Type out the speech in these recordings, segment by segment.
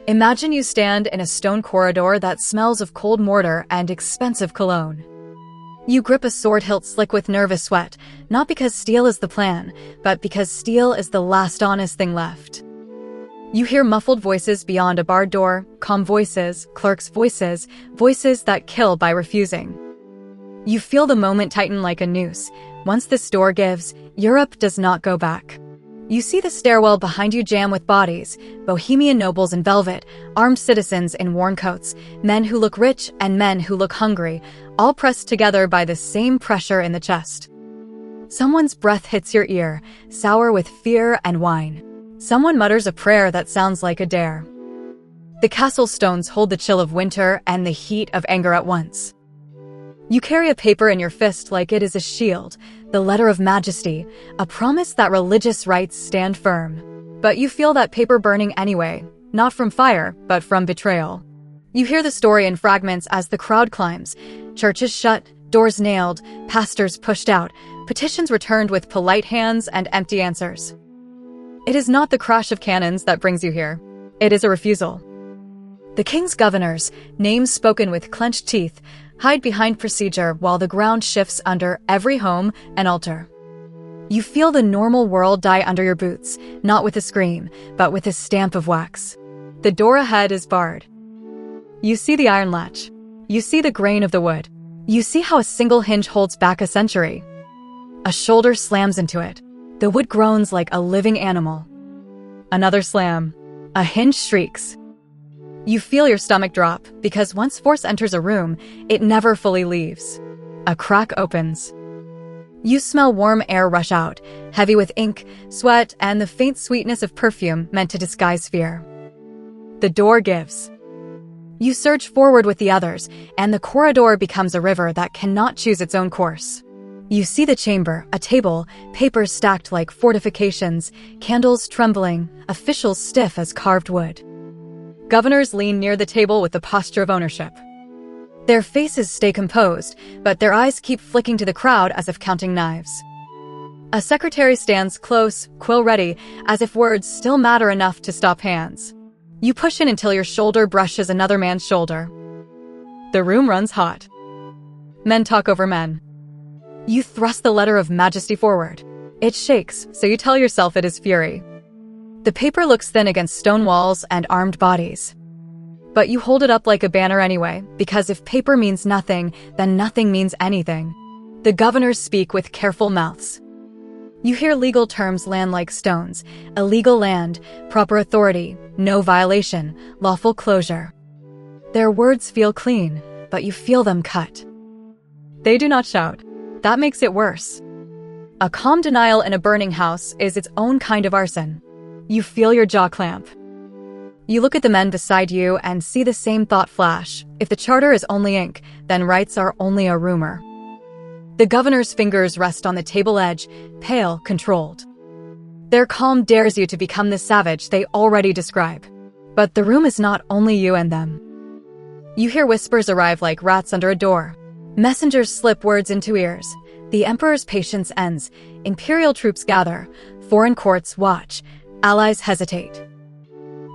Imagine you stand in a stone corridor that smells of cold mortar and expensive cologne. You grip a sword hilt slick with nervous sweat, not because steel is the plan, but because steel is the last honest thing left. You hear muffled voices beyond a barred door, calm voices, clerks' voices, voices that kill by refusing. You feel the moment tighten like a noose. Once this door gives, Europe does not go back. You see the stairwell behind you jam with bodies, Bohemian nobles in velvet, armed citizens in worn coats, men who look rich and men who look hungry, all pressed together by the same pressure in the chest. Someone's breath hits your ear, sour with fear and wine. Someone mutters a prayer that sounds like a dare. The castle stones hold the chill of winter and the heat of anger at once. You carry a paper in your fist like it is a shield, the Letter of Majesty, a promise that religious rights stand firm. But you feel that paper burning anyway, not from fire, but from betrayal. You hear the story in fragments as the crowd climbs, churches shut, doors nailed, pastors pushed out, petitions returned with polite hands and empty answers. It is not the crash of cannons that brings you here. It is a refusal. The king's governors, names spoken with clenched teeth, hide behind procedure while the ground shifts under every home and altar. You feel the normal world die under your boots, not with a scream, but with a stamp of wax. The door ahead is barred. You see the iron latch. You see the grain of the wood. You see how a single hinge holds back a century. A shoulder slams into it. The wood groans like a living animal. Another slam. A hinge shrieks. You feel your stomach drop, because once force enters a room, it never fully leaves. A crack opens. You smell warm air rush out, heavy with ink, sweat, and the faint sweetness of perfume meant to disguise fear. The door gives. You surge forward with the others, and the corridor becomes a river that cannot choose its own course. You see the chamber, a table, papers stacked like fortifications, candles trembling, officials stiff as carved wood. Governors lean near the table with the posture of ownership. Their faces stay composed, but their eyes keep flicking to the crowd as if counting knives. A secretary stands close, quill ready, as if words still matter enough to stop hands. You push in until your shoulder brushes another man's shoulder. The room runs hot. Men talk over men. You thrust the Letter of Majesty forward. It shakes, so you tell yourself it is fury. The paper looks thin against stone walls and armed bodies. But you hold it up like a banner anyway, because if paper means nothing, then nothing means anything. The governors speak with careful mouths. You hear legal terms land like stones: illegal land, proper authority, no violation, lawful closure. Their words feel clean, but you feel them cut. They do not shout. That makes it worse. A calm denial in a burning house is its own kind of arson. You feel your jaw clamp. You look at the men beside you and see the same thought flash. If the charter is only ink, then rights are only a rumor. The governor's fingers rest on the table edge, pale, controlled. Their calm dares you to become the savage they already describe. But the room is not only you and them. You hear whispers arrive like rats under a door. Messengers slip words into ears. The emperor's patience ends. Imperial troops gather. Foreign courts watch. Allies hesitate.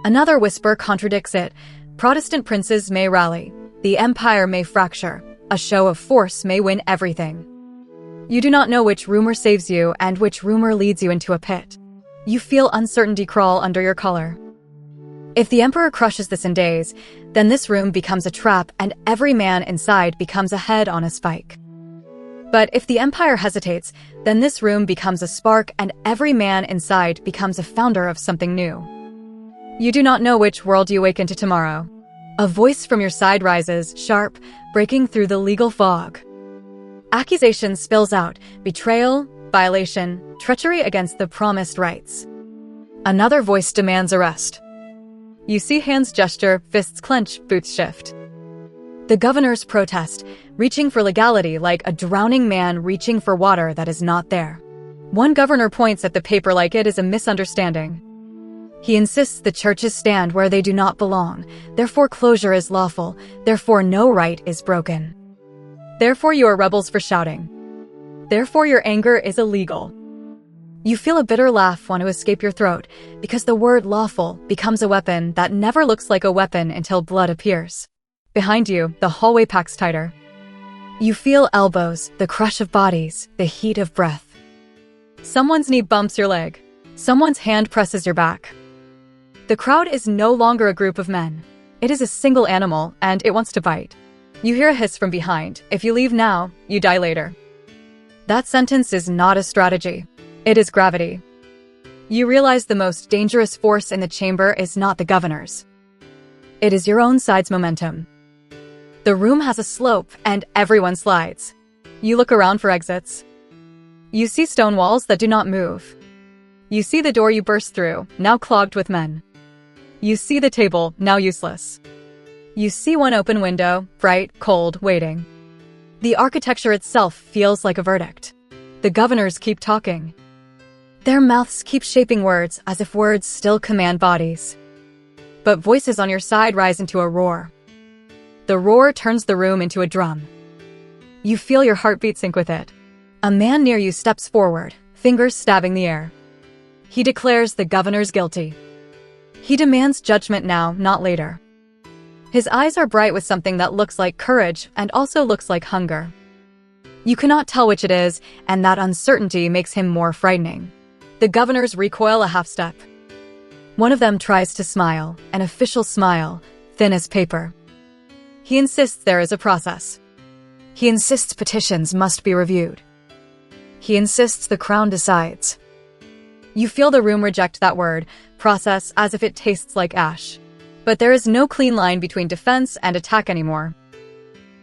Another whisper contradicts it. Protestant princes may rally. The empire may fracture. A show of force may win everything. You do not know which rumor saves you and which rumor leads you into a pit. You feel uncertainty crawl under your collar. If the emperor crushes this in days, then this room becomes a trap and every man inside becomes a head on a spike. But if the empire hesitates, then this room becomes a spark and every man inside becomes a founder of something new. You do not know which world you wake into tomorrow. A voice from your side rises, sharp, breaking through the legal fog. Accusation spills out: betrayal, violation, treachery against the promised rights. Another voice demands arrest. You see hands gesture, fists clench, boots shift. The governors protest, reaching for legality like a drowning man reaching for water that is not there. One governor points at the paper like it is a misunderstanding. He insists the churches stand where they do not belong, therefore closure is lawful, therefore no right is broken. Therefore you are rebels for shouting. Therefore your anger is illegal. You feel a bitter laugh want to escape your throat because the word lawful becomes a weapon that never looks like a weapon until blood appears. Behind you, the hallway packs tighter. You feel elbows, the crush of bodies, the heat of breath. Someone's knee bumps your leg. Someone's hand presses your back. The crowd is no longer a group of men. It is a single animal, and it wants to bite. You hear a hiss from behind. If you leave now, you die later. That sentence is not a strategy. It is gravity. You realize the most dangerous force in the chamber is not the governor's. It is your own side's momentum. The room has a slope, and everyone slides. You look around for exits. You see stone walls that do not move. You see the door you burst through, now clogged with men. You see the table, now useless. You see one open window, bright, cold, waiting. The architecture itself feels like a verdict. The governors keep talking. Their mouths keep shaping words as if words still command bodies. But voices on your side rise into a roar. The roar turns the room into a drum. You feel your heartbeat sync with it. A man near you steps forward, fingers stabbing the air. He declares the governor's guilty. He demands judgment now, not later. His eyes are bright with something that looks like courage and also looks like hunger. You cannot tell which it is, and that uncertainty makes him more frightening. The governors recoil a half step. One of them tries to smile, an official smile, thin as paper. He insists there is a process. He insists petitions must be reviewed. He insists the crown decides. You feel the room reject that word, process, as if it tastes like ash. But there is no clean line between defense and attack anymore.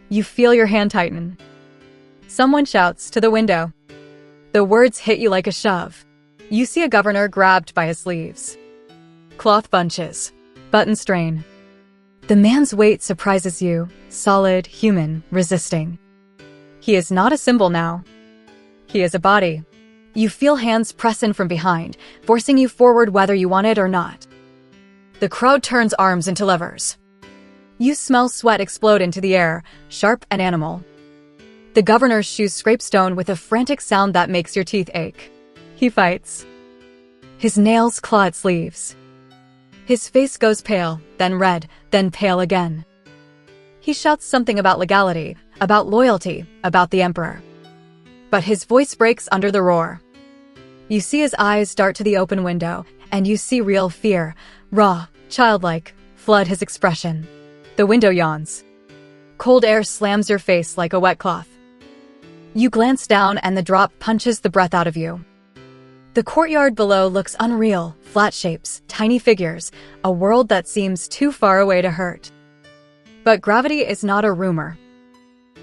You feel your hand tighten. Someone shouts to the window. The words hit you like a shove. You see a governor grabbed by his sleeves. Cloth bunches. Button strain. The man's weight surprises you, solid, human, resisting. He is not a symbol now. He is a body. You feel hands press in from behind, forcing you forward whether you want it or not. The crowd turns arms into levers. You smell sweat explode into the air, sharp and animal. The governor's shoes scrape stone with a frantic sound that makes your teeth ache. He fights. His nails claw at sleeves. His face goes pale, then red, then pale again. He shouts something about legality, about loyalty, about the emperor. But his voice breaks under the roar. You see his eyes dart to the open window, and you see real fear, raw, childlike, flood his expression. The window yawns. Cold air slams your face like a wet cloth. You glance down and the drop punches the breath out of you. The courtyard below looks unreal, flat shapes, tiny figures, a world that seems too far away to hurt. But gravity is not a rumor.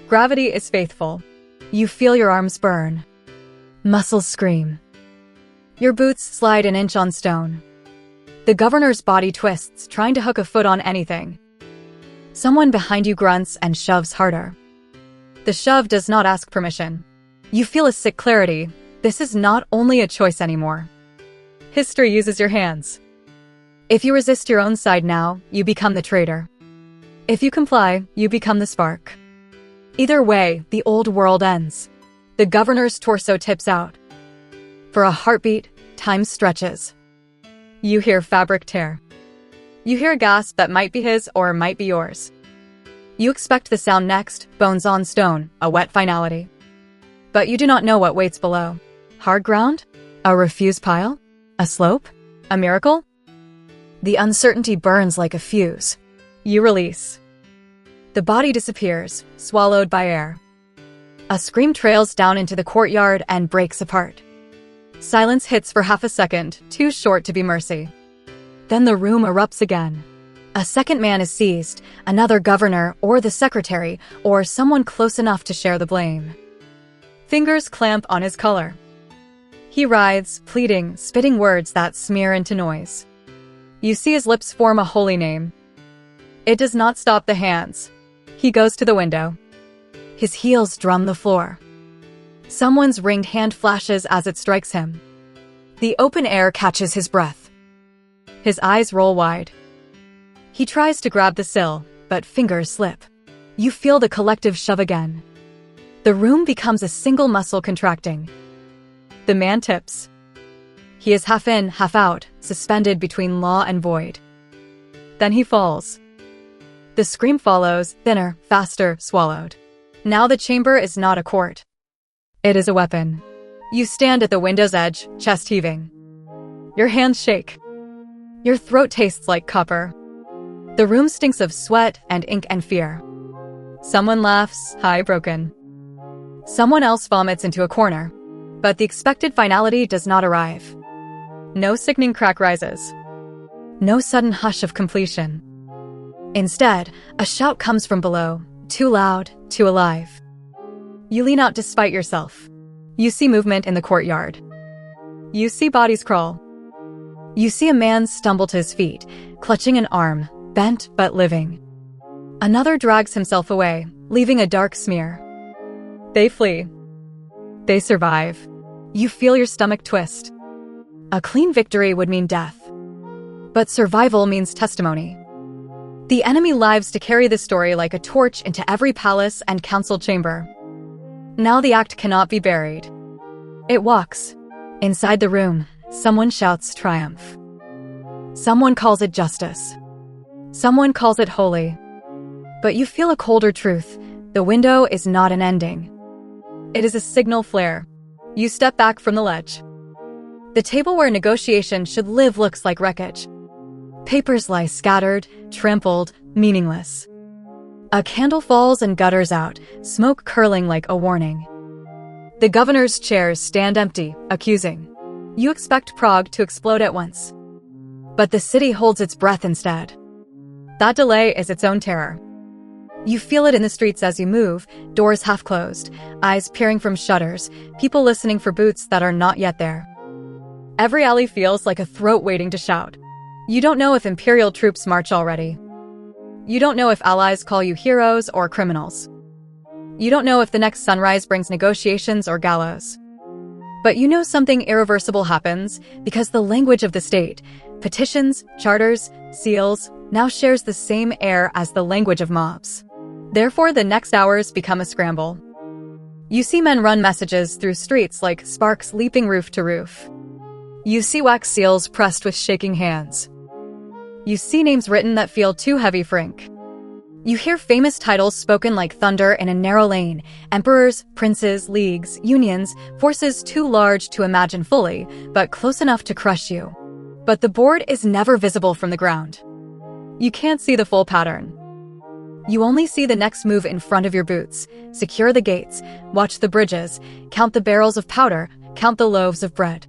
Gravity is faithful. You feel your arms burn. Muscles scream. Your boots slide an inch on stone. The governor's body twists, trying to hook a foot on anything. Someone behind you grunts and shoves harder. The shove does not ask permission. You feel a sick clarity. This is not only a choice anymore. History uses your hands. If you resist your own side now, you become the traitor. If you comply, you become the spark. Either way, the old world ends. The governor's torso tips out. For a heartbeat, time stretches. You hear fabric tear. You hear a gasp that might be his or might be yours. You expect the sound next, bones on stone, a wet finality. But you do not know what waits below. Hard ground? A refused pile? A slope? A miracle? The uncertainty burns like a fuse. You release. The body disappears, swallowed by air. A scream trails down into the courtyard and breaks apart. Silence hits for half a second, too short to be mercy. Then the room erupts again. A second man is seized, another governor or the secretary or someone close enough to share the blame. Fingers clamp on his collar. He writhes, pleading, spitting words that smear into noise. You see his lips form a holy name. It does not stop the hands. He goes to the window. His heels drum the floor. Someone's ringed hand flashes as it strikes him. The open air catches his breath. His eyes roll wide. He tries to grab the sill, but fingers slip. You feel the collective shove again. The room becomes a single muscle contracting. The man tips. He is half in, half out, suspended between law and void. Then he falls. The scream follows, thinner, faster, swallowed. Now the chamber is not a court. It is a weapon. You stand at the window's edge, chest heaving. Your hands shake. Your throat tastes like copper. The room stinks of sweat and ink and fear. Someone laughs, high broken. Someone else vomits into a corner. But the expected finality does not arrive. No sickening crack rises. No sudden hush of completion. Instead, a shout comes from below, too loud, too alive. You lean out despite yourself. You see movement in the courtyard. You see bodies crawl. You see a man stumble to his feet, clutching an arm, bent but living. Another drags himself away, leaving a dark smear. They flee. They survive. You feel your stomach twist. A clean victory would mean death. But survival means testimony. The enemy lives to carry the story like a torch into every palace and council chamber. Now the act cannot be buried. It walks. Inside the room, someone shouts triumph. Someone calls it justice. Someone calls it holy. But you feel a colder truth. The window is not an ending. It is a signal flare. You step back from the ledge. The table where negotiation should live looks like wreckage. Papers lie scattered, trampled, meaningless. A candle falls and gutters out, smoke curling like a warning. The governor's chairs stand empty, accusing. You expect Prague to explode at once. But the city holds its breath instead. That delay is its own terror. You feel it in the streets as you move, doors half closed, eyes peering from shutters, people listening for boots that are not yet there. Every alley feels like a throat waiting to shout. You don't know if imperial troops march already. You don't know if allies call you heroes or criminals. You don't know if the next sunrise brings negotiations or gallows. But you know something irreversible happens because the language of the state, petitions, charters, seals, now shares the same air as the language of mobs. Therefore, the next hours become a scramble. You see men run messages through streets like sparks leaping roof to roof. You see wax seals pressed with shaking hands. You see names written that feel too heavy for ink. You hear famous titles spoken like thunder in a narrow lane, emperors, princes, leagues, unions, forces too large to imagine fully, but close enough to crush you. But the board is never visible from the ground. You can't see the full pattern. You only see the next move in front of your boots. Secure the gates, watch the bridges, count the barrels of powder, count the loaves of bread.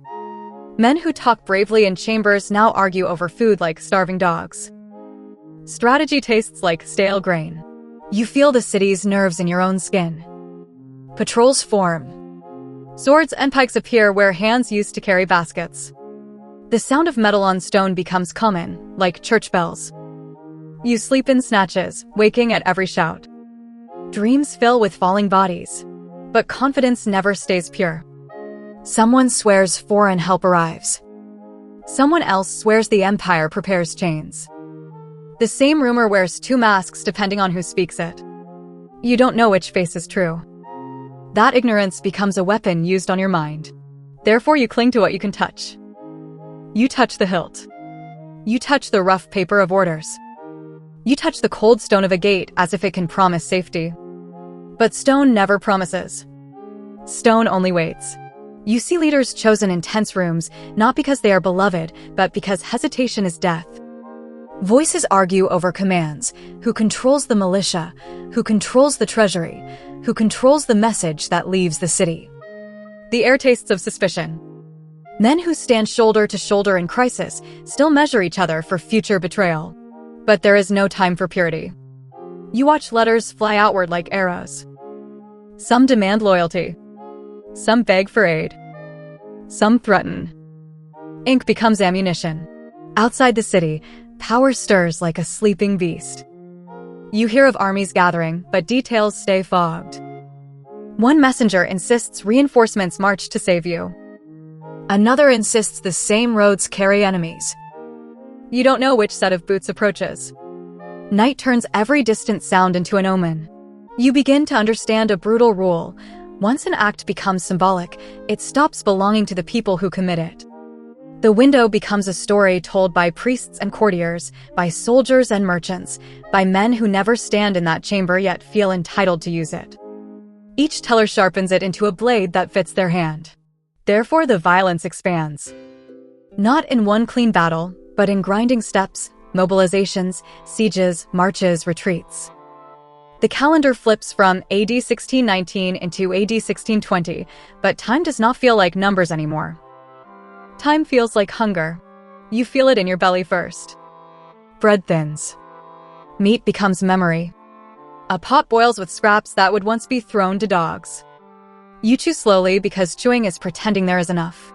Men who talk bravely in chambers now argue over food like starving dogs. Strategy tastes like stale grain. You feel the city's nerves in your own skin. Patrols form. Swords and pikes appear where hands used to carry baskets. The sound of metal on stone becomes common, like church bells. You sleep in snatches, waking at every shout. Dreams fill with falling bodies. But confidence never stays pure. Someone swears foreign help arrives. Someone else swears the empire prepares chains. The same rumor wears two masks depending on who speaks it. You don't know which face is true. That ignorance becomes a weapon used on your mind. Therefore, you cling to what you can touch. You touch the hilt. You touch the rough paper of orders. You touch the cold stone of a gate as if it can promise safety. But stone never promises. Stone only waits. You see leaders chosen in tense rooms, not because they are beloved, but because hesitation is death. Voices argue over commands. Who controls the militia? Who controls the treasury? Who controls the message that leaves the city? The air tastes of suspicion. Men who stand shoulder to shoulder in crisis still measure each other for future betrayal. But there is no time for purity. You watch letters fly outward like arrows. Some demand loyalty. Some beg for aid. Some threaten. Ink becomes ammunition. Outside the city, power stirs like a sleeping beast. You hear of armies gathering, but details stay fogged. One messenger insists reinforcements march to save you. Another insists the same roads carry enemies. You don't know which set of boots approaches. Night turns every distant sound into an omen. You begin to understand a brutal rule. Once an act becomes symbolic, it stops belonging to the people who commit it. The window becomes a story told by priests and courtiers, by soldiers and merchants, by men who never stand in that chamber yet feel entitled to use it. Each teller sharpens it into a blade that fits their hand. Therefore, the violence expands. Not in one clean battle, but in grinding steps, mobilizations, sieges, marches, retreats. The calendar flips from AD 1619 into AD 1620, but time does not feel like numbers anymore. Time feels like hunger. You feel it in your belly first. Bread thins. Meat becomes memory. A pot boils with scraps that would once be thrown to dogs. You chew slowly because chewing is pretending there is enough.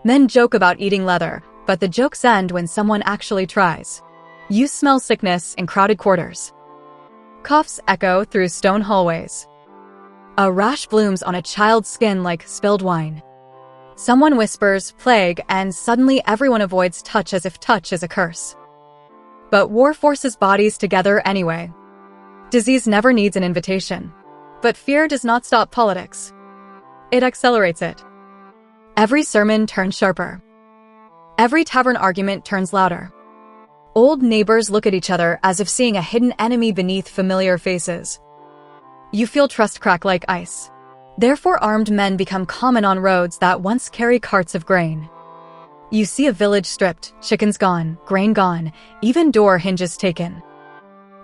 Men joke about eating leather, but the jokes end when someone actually tries. You smell sickness in crowded quarters. Coughs echo through stone hallways. A rash blooms on a child's skin like spilled wine. Someone whispers, plague, and suddenly everyone avoids touch as if touch is a curse. But war forces bodies together anyway. Disease never needs an invitation. But fear does not stop politics. It accelerates it. Every sermon turns sharper. Every tavern argument turns louder. Old neighbors look at each other as if seeing a hidden enemy beneath familiar faces. You feel trust crack like ice. Therefore, armed men become common on roads that once carry carts of grain. You see a village stripped, chickens gone, grain gone, even door hinges taken.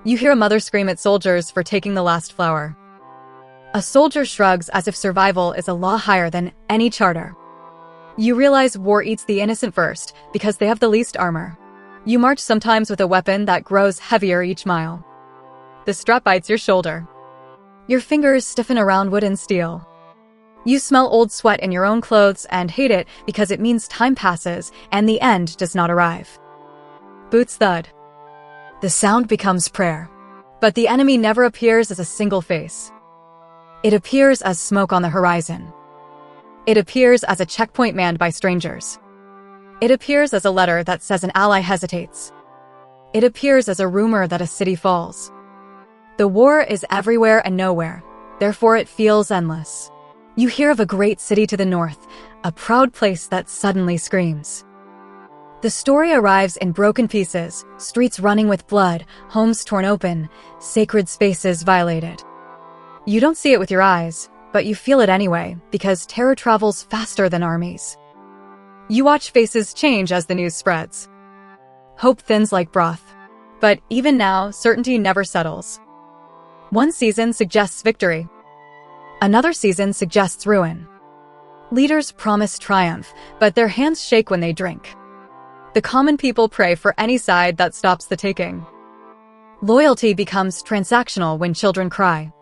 You hear a mother scream at soldiers for taking the last flour. A soldier shrugs as if survival is a law higher than any charter. You realize war eats the innocent first because they have the least armor. You march sometimes with a weapon that grows heavier each mile. The strap bites your shoulder. Your fingers stiffen around wood and steel. You smell old sweat in your own clothes and hate it because it means time passes and the end does not arrive. Boots thud. The sound becomes prayer. But the enemy never appears as a single face. It appears as smoke on the horizon. It appears as a checkpoint manned by strangers. It appears as a letter that says an ally hesitates. It appears as a rumor that a city falls. The war is everywhere and nowhere, therefore it feels endless. You hear of a great city to the north, a proud place that suddenly screams. The story arrives in broken pieces, streets running with blood, homes torn open, sacred spaces violated. You don't see it with your eyes, but you feel it anyway, because terror travels faster than armies. You watch faces change as the news spreads. Hope thins like broth. But even now, certainty never settles. One season suggests victory. Another season suggests ruin. Leaders promise triumph, but their hands shake when they drink. The common people pray for any side that stops the taking. Loyalty becomes transactional when children cry.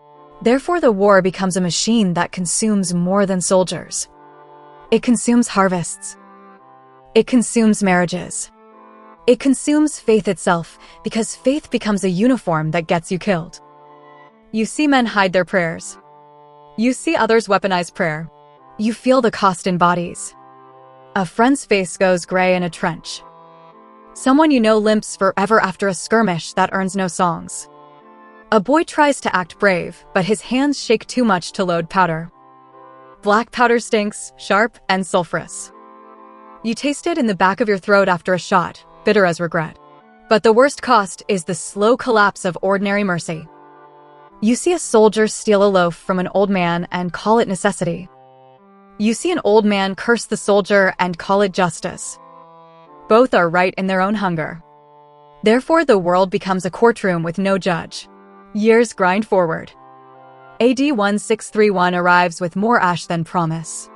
Therefore, the war becomes a machine that consumes more than soldiers. It consumes harvests. It consumes marriages. It consumes faith itself, because faith becomes a uniform that gets you killed. You see men hide their prayers. You see others weaponize prayer. You feel the cost in bodies. A friend's face goes gray in a trench. Someone you know limps forever after a skirmish that earns no songs. A boy tries to act brave, but his hands shake too much to load powder. Black powder stinks, sharp and sulfurous. You taste it in the back of your throat after a shot, bitter as regret. But the worst cost is the slow collapse of ordinary mercy. You see a soldier steal a loaf from an old man and call it necessity. You see an old man curse the soldier and call it justice. Both are right in their own hunger. Therefore, the world becomes a courtroom with no judge. Years grind forward. AD 1631 arrives with more ash than promise.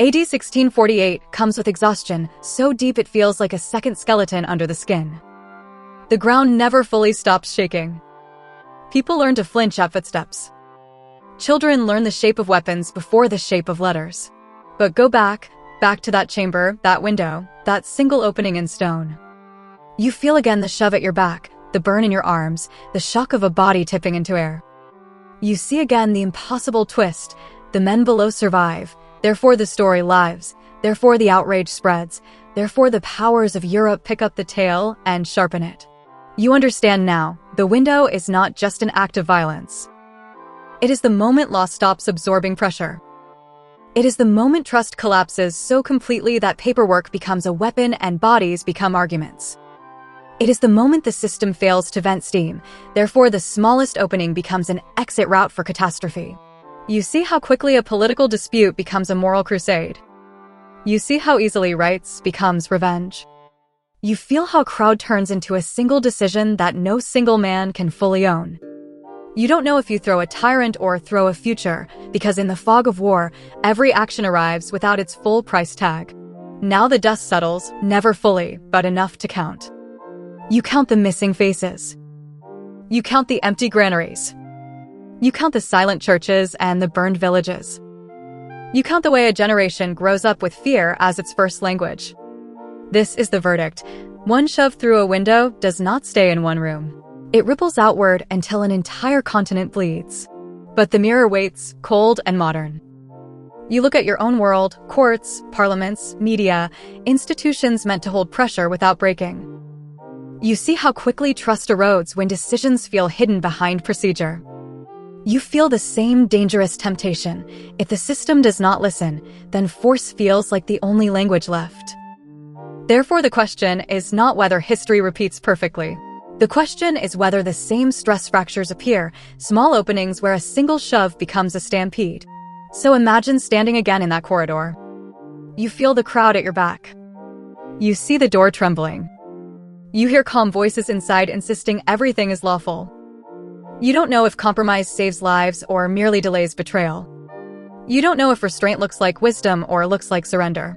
AD 1648 comes with exhaustion, so deep it feels like a second skeleton under the skin. The ground never fully stops shaking. People learn to flinch at footsteps. Children learn the shape of weapons before the shape of letters. But go back to that chamber, that window, that single opening in stone. You feel again the shove at your back, the burn in your arms, the shock of a body tipping into air. You see again the impossible twist. The men below survive, therefore the story lives, therefore the outrage spreads, therefore the powers of Europe pick up the tale and sharpen it. You understand now, the window is not just an act of violence. It is the moment law stops absorbing pressure. It is the moment trust collapses so completely that paperwork becomes a weapon and bodies become arguments. It is the moment the system fails to vent steam, therefore the smallest opening becomes an exit route for catastrophe. You see how quickly a political dispute becomes a moral crusade. You see how easily rights becomes revenge. You feel how crowd turns into a single decision that no single man can fully own. You don't know if you throw a tyrant or throw a future, because in the fog of war, every action arrives without its full price tag. Now the dust settles, never fully, but enough to count. You count the missing faces. You count the empty granaries. You count the silent churches and the burned villages. You count the way a generation grows up with fear as its first language. This is the verdict. One shove through a window does not stay in one room. It ripples outward until an entire continent bleeds. But the mirror waits, cold and modern. You look at your own world, courts, parliaments, media, institutions meant to hold pressure without breaking. You see how quickly trust erodes when decisions feel hidden behind procedure. You feel the same dangerous temptation. If the system does not listen, then force feels like the only language left. Therefore, the question is not whether history repeats perfectly. The question is whether the same stress fractures appear, small openings where a single shove becomes a stampede. So imagine standing again in that corridor. You feel the crowd at your back. You see the door trembling. You hear calm voices inside insisting everything is lawful. You don't know if compromise saves lives or merely delays betrayal. You don't know if restraint looks like wisdom or looks like surrender.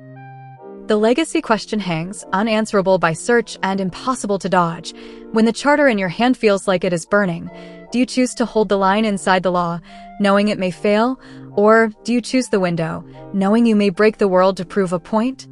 The legacy question hangs, unanswerable by search and impossible to dodge. When the charter in your hand feels like it is burning, do you choose to hold the line inside the law, knowing it may fail? Or do you choose the window, knowing you may break the world to prove a point?